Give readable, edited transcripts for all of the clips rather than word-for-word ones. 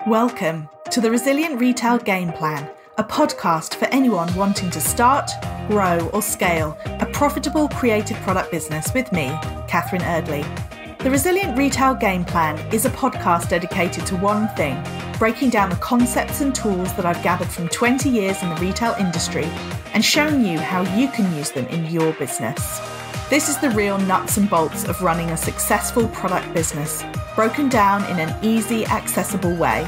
Welcome to the Resilient Retail Game Plan, a podcast for anyone wanting to start, grow or scale a profitable creative product business with me, Catherine Erdley. The Resilient Retail Game Plan is a podcast dedicated to one thing, breaking down the concepts and tools that I've gathered from 20 years in the retail industry and showing you how you can use them in your business. This is the real nuts and bolts of running a successful product business, broken down in an easy, accessible way.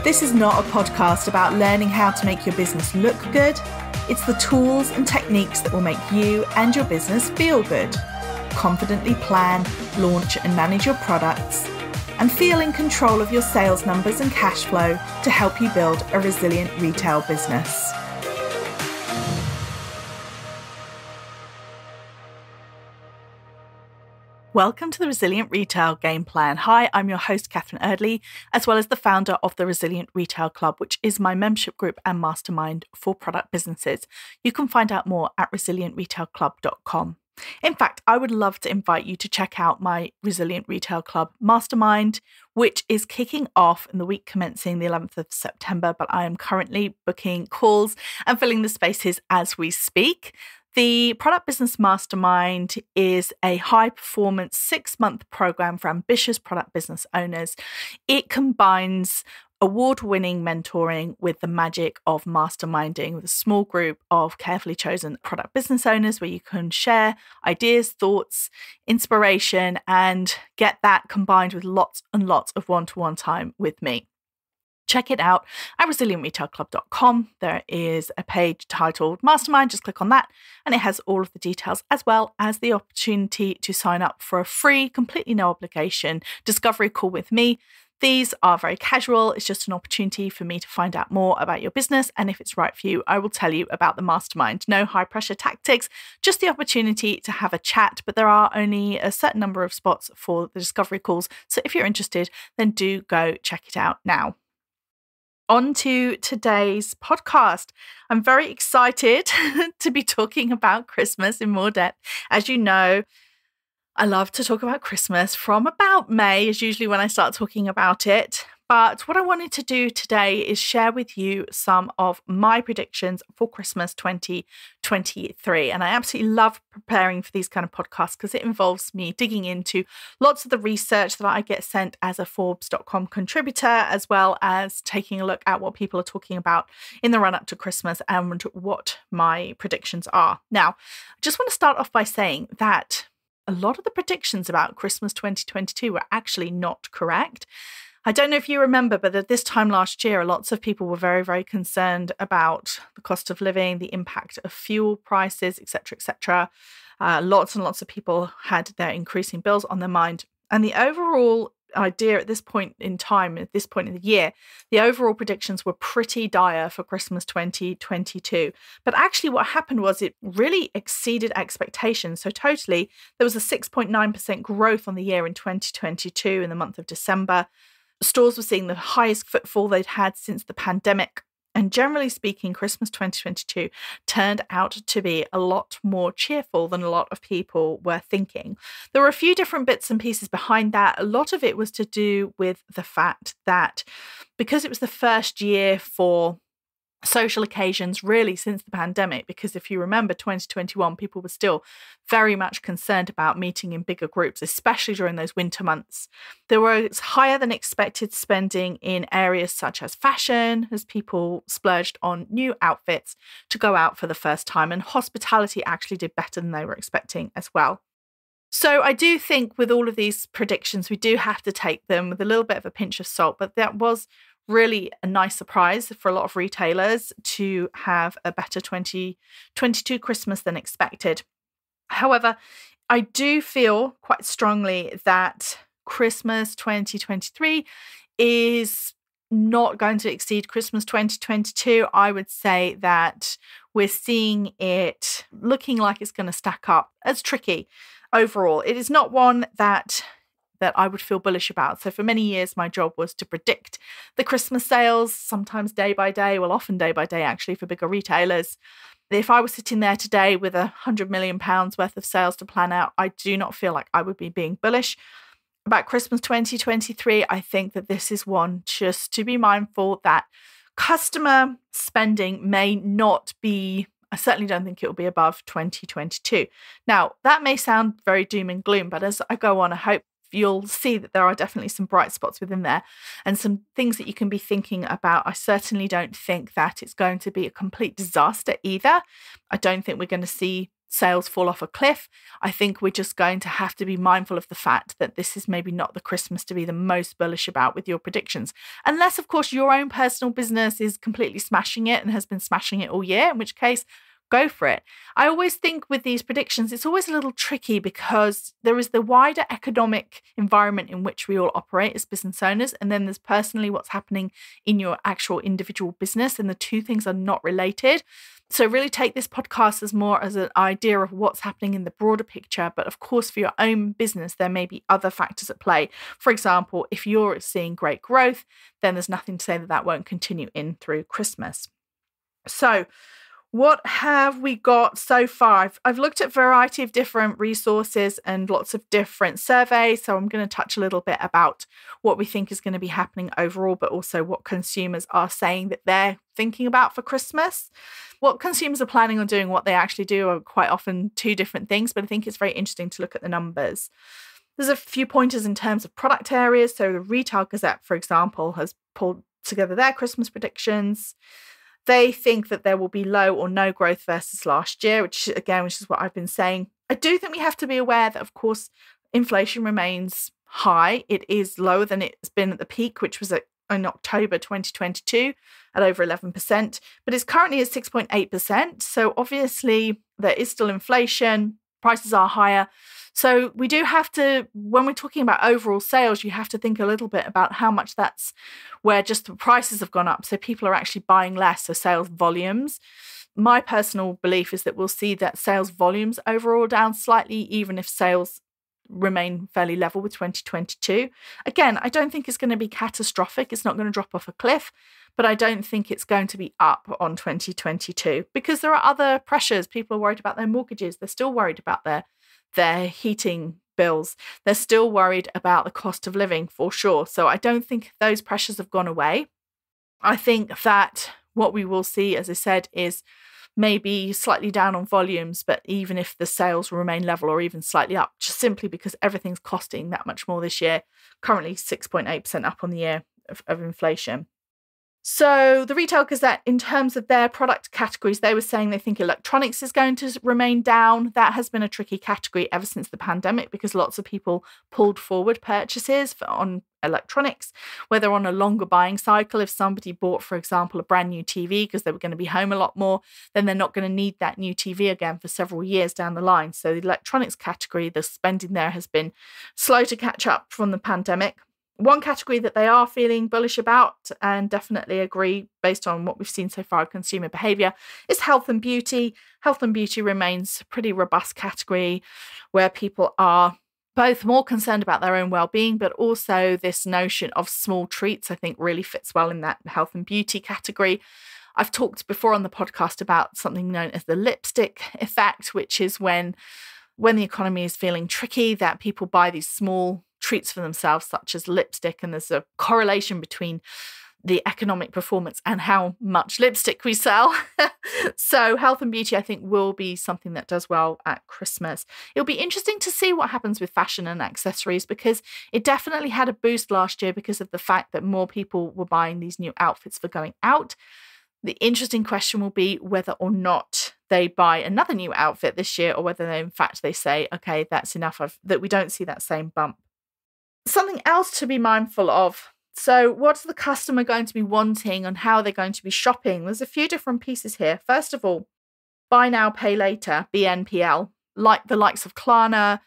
This is not a podcast about learning how to make your business look good. It's the tools and techniques that will make you and your business feel good. Confidently plan, launch and manage your products, and feel in control of your sales numbers and cash flow to help you build a resilient retail business. Welcome to the Resilient Retail Game Plan. Hi, I'm your host, Catherine Erdley, as well as the founder of the Resilient Retail Club, which is my membership group and mastermind for product businesses. You can find out more at resilientretailclub.com. In fact, I would love to invite you to check out my Resilient Retail Club Mastermind, which is kicking off in the week commencing the 11th of September, but I am currently booking calls and filling the spaces as we speak. The Product Business Mastermind is a high-performance 6-month program for ambitious product business owners. It combines award-winning mentoring with the magic of masterminding with a small group of carefully chosen product business owners where you can share ideas, thoughts, inspiration, and get that combined with lots and lots of one-to-one time with me. Check it out at resilientretailclub.com. There is a page titled Mastermind. Just click on that and it has all of the details as well as the opportunity to sign up for a free, completely no obligation discovery call with me. These are very casual. It's just an opportunity for me to find out more about your business. And if it's right for you, I will tell you about the mastermind. No high pressure tactics, just the opportunity to have a chat. But there are only a certain number of spots for the discovery calls. So if you're interested, then do go check it out now. On to today's podcast. I'm very excited to be talking about Christmas in more depth. As you know, I love to talk about Christmas from about May is usually when I start talking about it. But what I wanted to do today is share with you some of my predictions for Christmas 2023. And I absolutely love preparing for these kind of podcasts because it involves me digging into lots of the research that I get sent as a Forbes.com contributor, as well as taking a look at what people are talking about in the run up to Christmas and what my predictions are. Now, I just want to start off by saying that a lot of the predictions about Christmas 2022 were actually not correct. I don't know if you remember, but at this time last year, lots of people were very, very concerned about the cost of living, the impact of fuel prices, etc., etc. Lots and lots of people had their increasing bills on their mind. And the overall idea at this point in time, at this point in the year, the overall predictions were pretty dire for Christmas 2022. But actually what happened was it really exceeded expectations. So totally, there was a 6.9% growth on the year in 2022 in the month of December. Stores were seeing the highest footfall they'd had since the pandemic. And generally speaking, Christmas 2022 turned out to be a lot more cheerful than a lot of people were thinking. There were a few different bits and pieces behind that. A lot of it was to do with the fact that because it was the first year for social occasions really since the pandemic, because if you remember 2021, people were still very much concerned about meeting in bigger groups, especially during those winter months. There was higher than expected spending in areas such as fashion, as people splurged on new outfits to go out for the first time, and hospitality actually did better than they were expecting as well. So I do think with all of these predictions, we do have to take them with a little bit of a pinch of salt, but that was really a nice surprise for a lot of retailers to have a better 2022 Christmas than expected. However, I do feel quite strongly that Christmas 2023 is not going to exceed Christmas 2022. I would say that we're seeing it looking like it's going to stack up as tricky overall. It is not one that I would feel bullish about. So for many years, my job was to predict the Christmas sales, sometimes day by day, well, often day by day, actually, for bigger retailers. If I was sitting there today with £100 million worth of sales to plan out, I do not feel like I would be being bullish. about Christmas 2023, I think that this is one just to be mindful that customer spending may not be, I certainly don't think it will be above 2022. Now, that may sound very doom and gloom, but as I go on, I hope you'll see that there are definitely some bright spots within there and some things that you can be thinking about. I certainly don't think that it's going to be a complete disaster either. I don't think we're going to see sales fall off a cliff. I think we're just going to have to be mindful of the fact that this is maybe not the Christmas to be the most bullish about with your predictions. Unless, of course, your own personal business is completely smashing it and has been smashing it all year, in which case, go for it. I always think with these predictions, it's always a little tricky because there is the wider economic environment in which we all operate as business owners, and then there's personally what's happening in your actual individual business, and the two things are not related. So really take this podcast as more as an idea of what's happening in the broader picture. But of course, for your own business, there may be other factors at play. For example, if you're seeing great growth, then there's nothing to say that that won't continue in through Christmas. So what have we got so far? I've looked at a variety of different resources and lots of different surveys. So I'm going to touch a little bit about what we think is going to be happening overall, but also what consumers are saying that they're thinking about for Christmas. What consumers are planning on doing, what they actually do are quite often two different things, but I think it's very interesting to look at the numbers. There's a few pointers in terms of product areas. So the Retail Gazette, for example, has pulled together their Christmas predictions. They think that there will be low or no growth versus last year, which is what I've been saying. I do think we have to be aware that, of course, inflation remains high. It is lower than it's been at the peak, which was in October 2022 at over 11%, but it's currently at 6.8%. So obviously there is still inflation, prices are higher. So we do have to, when we're talking about overall sales, you have to think a little bit about how much that's where just the prices have gone up. So people are actually buying less, so sales volumes. My personal belief is that we'll see that sales volumes overall down slightly, even if sales remain fairly level with 2022. Again, I don't think it's going to be catastrophic. It's not going to drop off a cliff, but I don't think it's going to be up on 2022 because there are other pressures. People are worried about their mortgages. They're still worried about their heating bills. They're still worried about the cost of living for sure. So I don't think those pressures have gone away. I think that what we will see, as I said, is maybe slightly down on volumes, but even if the sales remain level or even slightly up, just simply because everything's costing that much more this year, currently 6.8% up on the year of inflation. So the Retail Gazette, in terms of their product categories, they were saying they think electronics is going to remain down. That has been a tricky category ever since the pandemic because lots of people pulled forward purchases on electronics, whether on a longer buying cycle. If somebody bought, for example, a brand new TV because they were going to be home a lot more, then they're not going to need that new TV again for several years down the line. So the electronics category, the spending there has been slow to catch up from the pandemic. One category that they are feeling bullish about and definitely agree based on what we've seen so far of consumer behaviour is health and beauty. Health and beauty remains a pretty robust category where people are both more concerned about their own well-being, but also this notion of small treats, I think, really fits well in that health and beauty category. I've talked before on the podcast about something known as the lipstick effect, which is when the economy is feeling tricky, that people buy these small treats for themselves, such as lipstick, and there's a correlation between the economic performance and how much lipstick we sell. So health and beauty, I think, will be something that does well at Christmas. It'll be interesting to see what happens with fashion and accessories because it definitely had a boost last year because of the fact that more people were buying these new outfits for going out. The interesting question will be whether or not they buy another new outfit this year or whether in fact they say, okay, that's enough, that we don't see that same bump. Something else to be mindful of. So what's the customer going to be wanting and how they're going to be shopping? There's a few different pieces here. First of all, buy now, pay later, BNPL, like the likes of Klarna,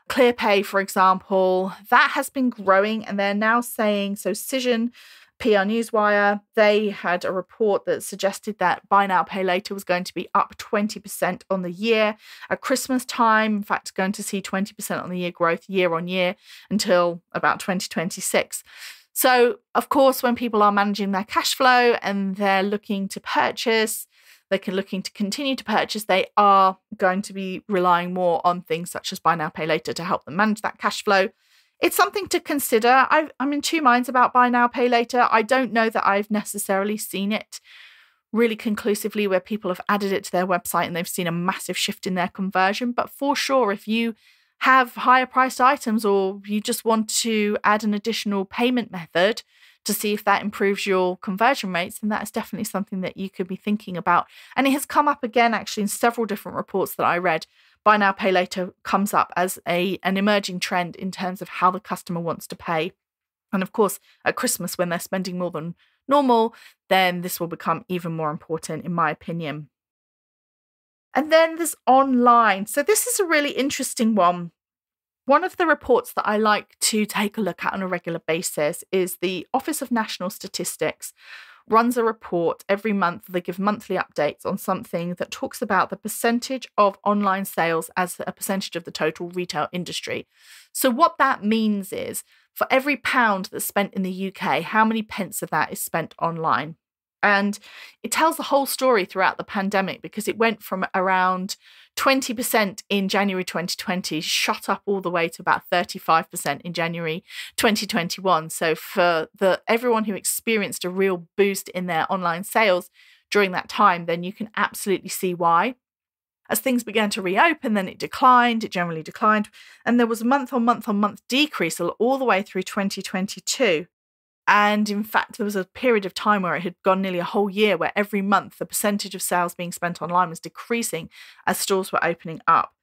ClearPay, for example, that has been growing and they're now saying, so Cision, PR Newswire, they had a report that suggested that buy now, pay later was going to be up 20% on the year at Christmas time. In fact, going to see 20% on the year growth year on year until about 2026. So, of course, when people are managing their cash flow and they're looking to purchase, looking to continue to purchase, they are going to be relying more on things such as buy now, pay later to help them manage that cash flow. It's something to consider. I'm in two minds about buy now, pay later. I don't know that I've necessarily seen it really conclusively where people have added it to their website and they've seen a massive shift in their conversion. But for sure, if you have higher priced items or you just want to add an additional payment method to see if that improves your conversion rates, then that is definitely something that you could be thinking about. And it has come up again, actually, in several different reports that I read. Buy now, pay later comes up as an emerging trend in terms of how the customer wants to pay. And of course, at Christmas, when they're spending more than normal, then this will become even more important, in my opinion. And then there's online. So this is a really interesting one. One of the reports that I like to take a look at on a regular basis is the Office of National Statistics runs a report every month. They give monthly updates on something that talks about the percentage of online sales as a percentage of the total retail industry. So what that means is for every pound that's spent in the UK, how many pence of that is spent online? And it tells the whole story throughout the pandemic because it went from around 20% in January 2020, shot up all the way to about 35% in January 2021. So for everyone who experienced a real boost in their online sales during that time, then you can absolutely see why. As things began to reopen, then it generally declined. And there was a month on month decrease all the way through 2022. And in fact, there was a period of time where it had gone nearly a whole year where every month the percentage of sales being spent online was decreasing as stores were opening up.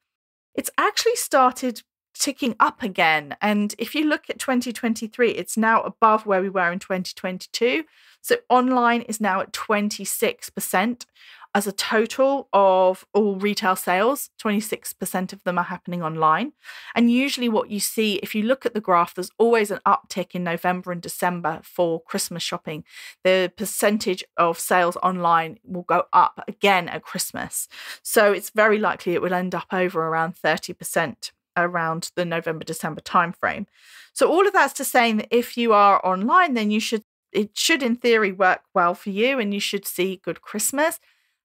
It's actually started ticking up again. And if you look at 2023, it's now above where we were in 2022. So online is now at 26% as a total of all retail sales. 26% of them are happening online. And usually what you see, if you look at the graph, there's always an uptick in November and December for Christmas shopping. The percentage of sales online will go up again at Christmas. So it's very likely it will end up over around 30% around the November-December timeframe. So all of that's to say that if you are online, then it should in theory work well for you and you should see good Christmas.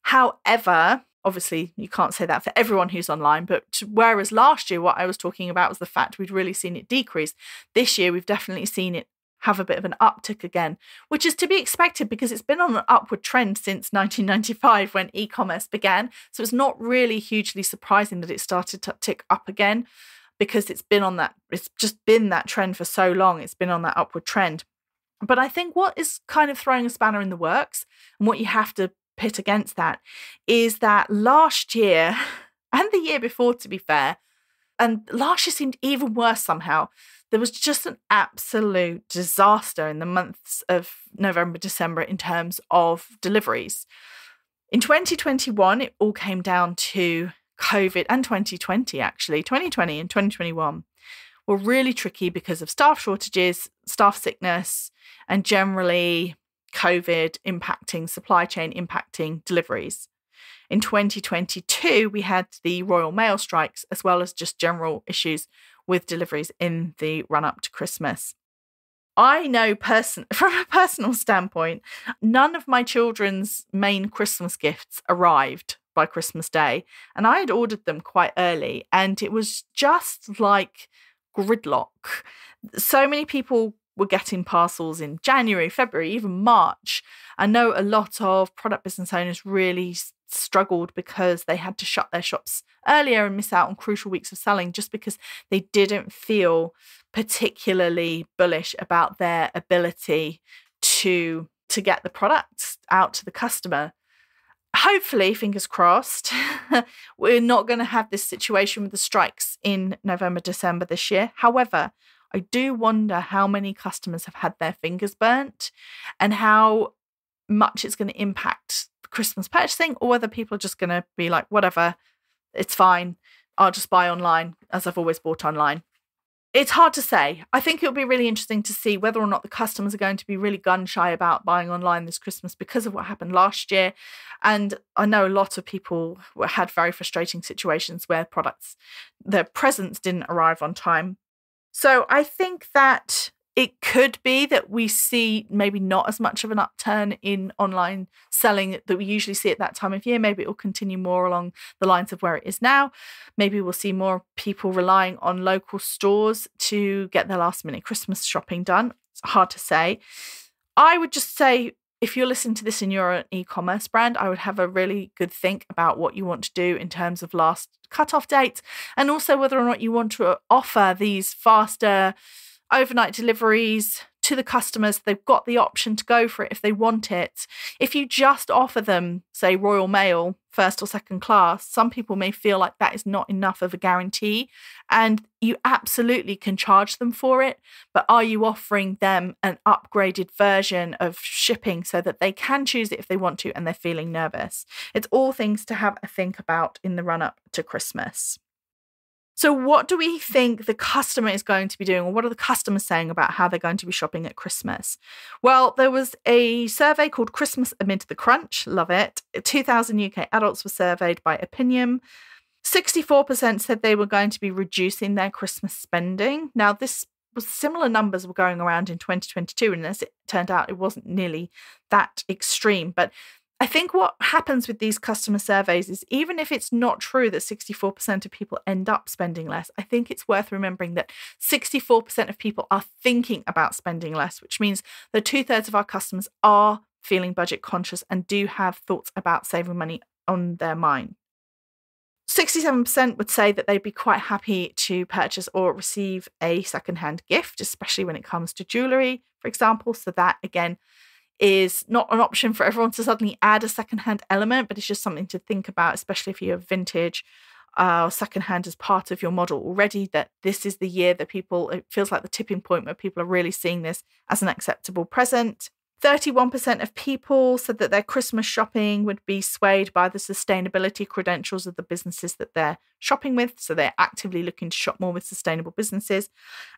However, obviously you can't say that for everyone who's online, but whereas last year what I was talking about was the fact we'd really seen it decrease, this year we've definitely seen it have a bit of an uptick again, which is to be expected because it's been on an upward trend since 1995 when e-commerce began. So it's not really hugely surprising that it started to tick up again because it's just been that trend for so long. It's been on that upward trend. But I think what is kind of throwing a spanner in the works and what you have to pit against that is that last year and the year before, to be fair, and last year seemed even worse somehow. There was just an absolute disaster in the months of November, December in terms of deliveries. In 2021, it all came down to COVID, and 2020 actually. 2020 and 2021 were really tricky because of staff shortages, staff sickness, and generally COVID impacting supply chain, impacting deliveries. In 2022, we had the Royal Mail strikes, as well as just general issues with deliveries in the run-up to Christmas. I know from a personal standpoint, none of my children's main Christmas gifts arrived by Christmas Day, and I had ordered them quite early, and it was just like gridlock. So many people were getting parcels in January, February, even March. I know a lot of product business owners really struggled because they had to shut their shops earlier and miss out on crucial weeks of selling just because they didn't feel particularly bullish about their ability to get the products out to the customer. Hopefully, fingers crossed, we're not going to have this situation with the strikes in November, December this year. However, I do wonder how many customers have had their fingers burnt and how much it's going to impact Christmas purchasing, or whether people are just going to be like, whatever, it's fine, I'll just buy online as I've always bought online. It's hard to say. I think it'll be really interesting to see whether or not the customers are going to be really gun shy about buying online this Christmas because of what happened last year. And I know a lot of people had very frustrating situations where their presents didn't arrive on time. So I think that It could be that we see maybe not as much of an upturn in online selling that we usually see at that time of year. Maybe it will continue more along the lines of where it is now. Maybe we'll see more people relying on local stores to get their last minute Christmas shopping done. It's hard to say. I would just say, if you're listening to this and you're an e-commerce brand, I would have a really good think about what you want to do in terms of last cutoff dates, and also whether or not you want to offer these faster overnight deliveries to the customers. They've got the option to go for it if they want it. If you just offer them, say, Royal Mail, first or second class, some people may feel like that is not enough of a guarantee, and you absolutely can charge them for it. But are you offering them an upgraded version of shipping so that they can choose it if they want to and they're feeling nervous? It's all things to have a think about in the run-up to Christmas. So what do we think the customer is going to be doing, or what are the customers saying about how they're going to be shopping at Christmas? Well, there was a survey called Christmas Amid the Crunch. Love it. 2,000 UK adults were surveyed by Opinion. 64% said they were going to be reducing their Christmas spending. Now, this was similar numbers were going around in 2022, and as it turned out, it wasn't nearly that extreme. But I think what happens with these customer surveys is, even if it's not true that 64% of people end up spending less, I think it's worth remembering that 64% of people are thinking about spending less, which means that 2/3 of our customers are feeling budget conscious and do have thoughts about saving money on their mind. 67% would say that they'd be quite happy to purchase or receive a secondhand gift, especially when it comes to jewellery, for example. So that, again, is not an option for everyone to suddenly add a secondhand element, but it's just something to think about, especially if you have vintage or secondhand as part of your model already, that this is the year that it feels like the tipping point where people are really seeing this as an acceptable present. 31% of people said that their Christmas shopping would be swayed by the sustainability credentials of the businesses that they're shopping with. So they're actively looking to shop more with sustainable businesses.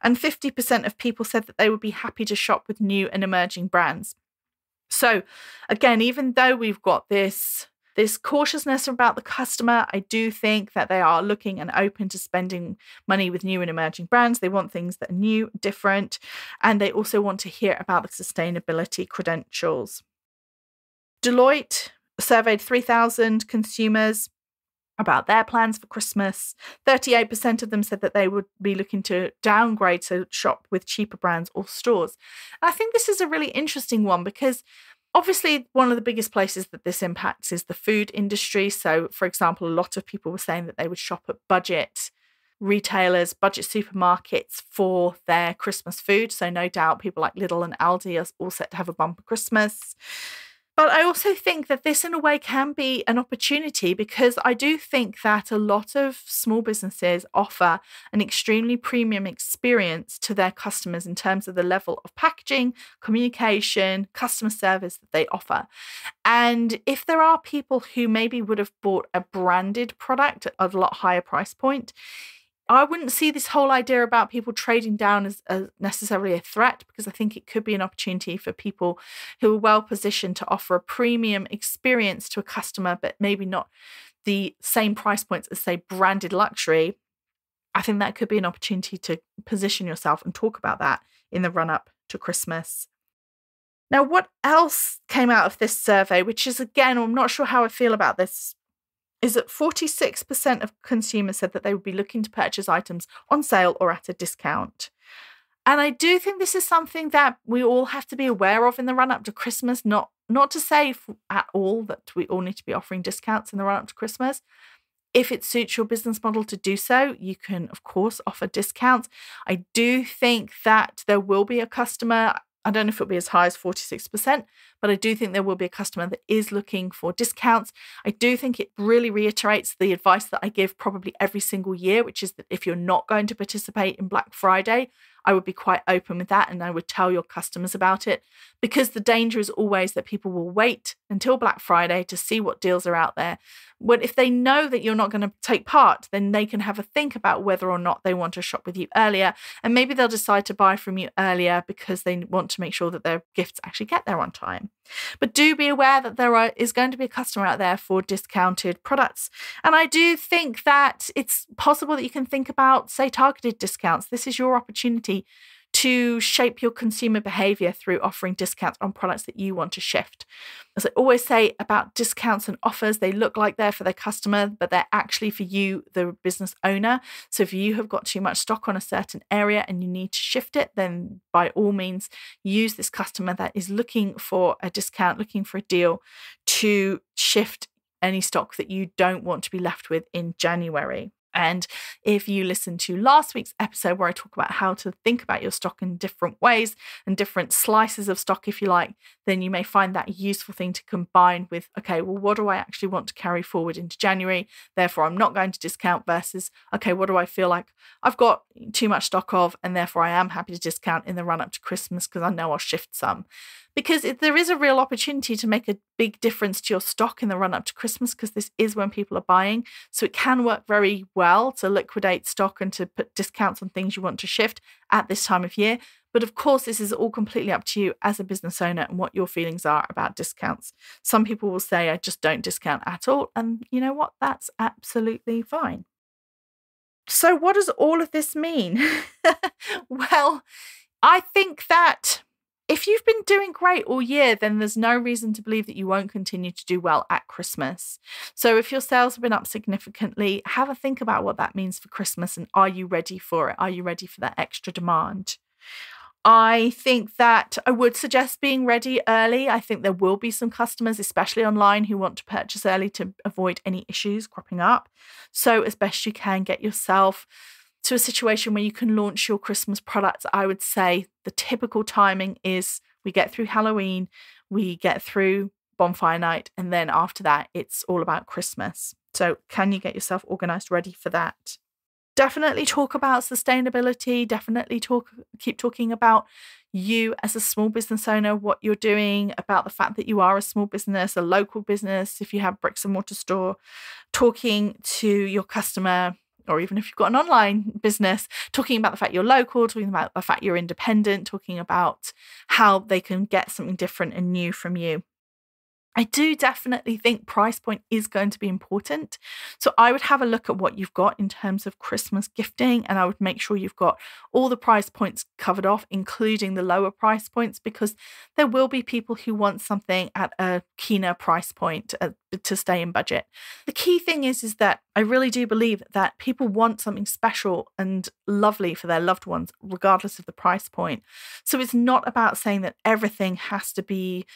And 50% of people said that they would be happy to shop with new and emerging brands. So again, even though we've got this cautiousness about the customer, I do think that they are looking and open to spending money with new and emerging brands. They want things that are new, different, and they also want to hear about the sustainability credentials. Deloitte surveyed 3,000 consumers about their plans for Christmas. 38% of them said that they would be looking to downgrade to shop with cheaper brands or stores. And I think this is a really interesting one, because obviously one of the biggest places that this impacts is the food industry. So, for example, a lot of people were saying that they would shop at budget retailers, budget supermarkets for their Christmas food. So no doubt people like Lidl and Aldi are all set to have a bumper Christmas. But I also think that this, in a way, can be an opportunity, because I do think that a lot of small businesses offer an extremely premium experience to their customers in terms of the level of packaging, communication, customer service that they offer. And if there are people who maybe would have bought a branded product at a lot higher price point, I wouldn't see this whole idea about people trading down as necessarily a threat, because I think it could be an opportunity for people who are well positioned to offer a premium experience to a customer, but maybe not the same price points as, say, branded luxury. I think that could be an opportunity to position yourself and talk about that in the run-up to Christmas. Now, what else came out of this survey, which is, again, I'm not sure how I feel about this, is that 46% of consumers said that they would be looking to purchase items on sale or at a discount. And I do think this is something that we all have to be aware of in the run-up to Christmas, not to say at all that we all need to be offering discounts in the run-up to Christmas. If it suits your business model to do so, you can, of course, offer discounts. I do think that there will be a customer, I don't know if it'll be as high as 46%, but I do think there will be a customer that is looking for discounts. I do think it really reiterates the advice that I give probably every single year, which is that if you're not going to participate in Black Friday, I would be quite open with that, and I would tell your customers about it, because the danger is always that people will wait until Black Friday to see what deals are out there. But if they know that you're not going to take part, then they can have a think about whether or not they want to shop with you earlier, and maybe they'll decide to buy from you earlier because they want to make sure that their gifts actually get there on time. But do be aware that there is going to be a customer out there for discounted products. And I do think that it's possible that you can think about, say, targeted discounts. This is your opportunity to shape your consumer behavior through offering discounts on products that you want to shift. As I always say about discounts and offers, they look like they're for their customer, but they're actually for you, the business owner. So if you have got too much stock on a certain area and you need to shift it, then by all means, use this customer that is looking for a discount, looking for a deal to shift any stock that you don't want to be left with in January. And if you listen to last week's episode where I talk about how to think about your stock in different ways and different slices of stock, if you like, then you may find that a useful thing to combine with, okay, well, what do I actually want to carry forward into January? Therefore, I'm not going to discount versus, okay, what do I feel like I've got too much stock of, and therefore I am happy to discount in the run up to Christmas because I know I'll shift some. Because there is a real opportunity to make a big difference to your stock in the run up to Christmas, because this is when people are buying. So it can work very well to liquidate stock and to put discounts on things you want to shift at this time of year. But of course, this is all completely up to you as a business owner and what your feelings are about discounts. Some people will say, I just don't discount at all. And you know what? That's absolutely fine. So what does all of this mean? Well, I think that if you've been doing great all year, then there's no reason to believe that you won't continue to do well at Christmas. So if your sales have been up significantly, have a think about what that means for Christmas, and are you ready for it? Are you ready for that extra demand? I think that I would suggest being ready early. I think there will be some customers, especially online, who want to purchase early to avoid any issues cropping up. So as best you can, get yourself to a situation where you can launch your Christmas products. I would say the typical timing is we get through Halloween, we get through bonfire night, and then after that, it's all about Christmas. So can you get yourself organized, ready for that? Definitely talk about sustainability. Definitely keep talking about you as a small business owner, what you're doing, about the fact that you are a small business, a local business, if you have bricks and mortar store, talking to your customer, or even if you've got an online business, talking about the fact you're local, talking about the fact you're independent, talking about how they can get something different and new from you. I do definitely think price point is going to be important. So I would have a look at what you've got in terms of Christmas gifting, and I would make sure you've got all the price points covered off, including the lower price points, because there will be people who want something at a keener price point to stay in budget. The key thing is that I really do believe that people want something special and lovely for their loved ones, regardless of the price point. So it's not about saying that everything has to be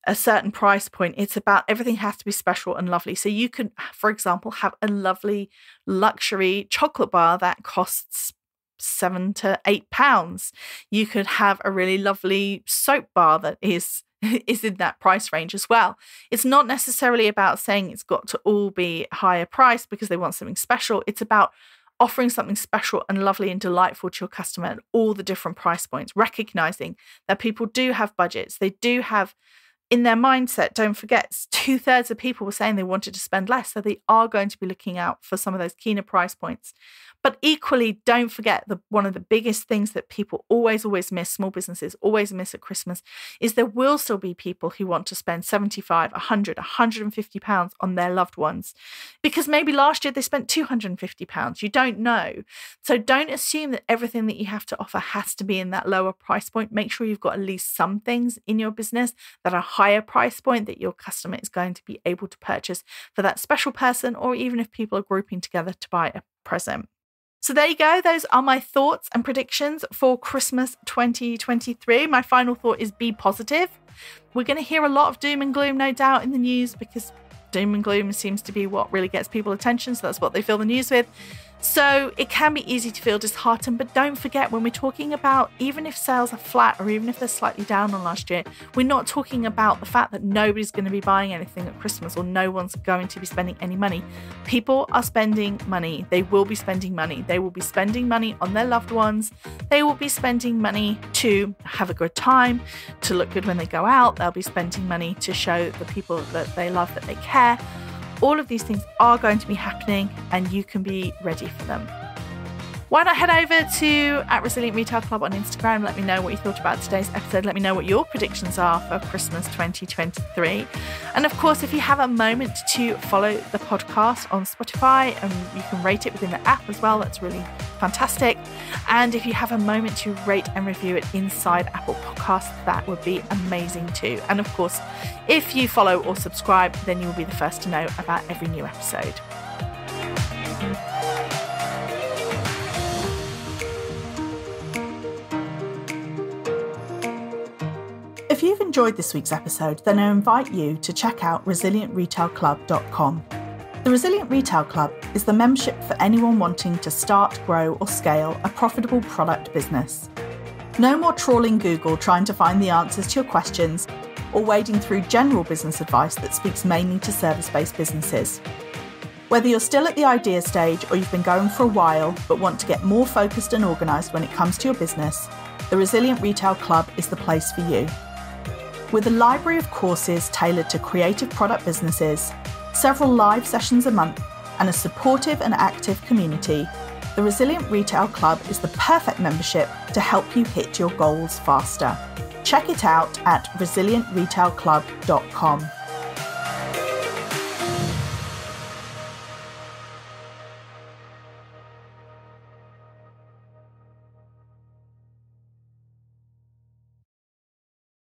a certain price point. It's about everything has to be special and lovely. So you could, for example, have a lovely luxury chocolate bar that costs £7 to £8. You could have a really lovely soap bar that is in that price range as well. It's not necessarily about saying it's got to all be higher price because they want something special. It's about offering something special and lovely and delightful to your customer at all the different price points, recognizing that people do have budgets. They do have in their mindset, don't forget, 2/3 of people were saying they wanted to spend less. So they are going to be looking out for some of those keener price points. But equally, don't forget one of the biggest things that people always miss, small businesses always miss at Christmas, is there will still be people who want to spend £75, £100, £150 on their loved ones. Because maybe last year they spent £250. You don't know. So don't assume that everything that you have to offer has to be in that lower price point. Make sure you've got at least some things in your business that are higher price point that your customer is going to be able to purchase for that special person, or even if people are grouping together to buy a present. So there you go. Those are my thoughts and predictions for Christmas 2023. My final thought is be positive. We're going to hear a lot of doom and gloom, no doubt, in the news, because doom and gloom seems to be what really gets people attention. So that's what they fill the news with. So it can be easy to feel disheartened, but don't forget, when we're talking about, even if sales are flat or even if they're slightly down on last year, we're not talking about the fact that nobody's going to be buying anything at Christmas or no one's going to be spending any money. People are spending money. They will be spending money. They will be spending money on their loved ones. They will be spending money to have a good time, to look good when they go out. They'll be spending money to show the people that they love that they care. All of these things are going to be happening, and you can be ready for them. Why not head over to @Resilient Retail Club on Instagram? Let me know what you thought about today's episode. Let me know what your predictions are for Christmas 2023. And of course, if you have a moment to follow the podcast on Spotify, and you can rate it within the app as well, that's really fantastic. And if you have a moment to rate and review it inside Apple Podcasts, that would be amazing too. And of course, if you follow or subscribe, then you will be the first to know about every new episode. If you've enjoyed this week's episode, then I invite you to check out resilientretailclub.com. The Resilient Retail Club is the membership for anyone wanting to start, grow or scale a profitable product business. No more trawling Google trying to find the answers to your questions or wading through general business advice that speaks mainly to service-based businesses. Whether you're still at the idea stage or you've been going for a while but want to get more focused and organised when it comes to your business, the Resilient Retail Club is the place for you. With a library of courses tailored to creative product businesses, several live sessions a month, and a supportive and active community, the Resilient Retail Club is the perfect membership to help you hit your goals faster. Check it out at resilientretailclub.com.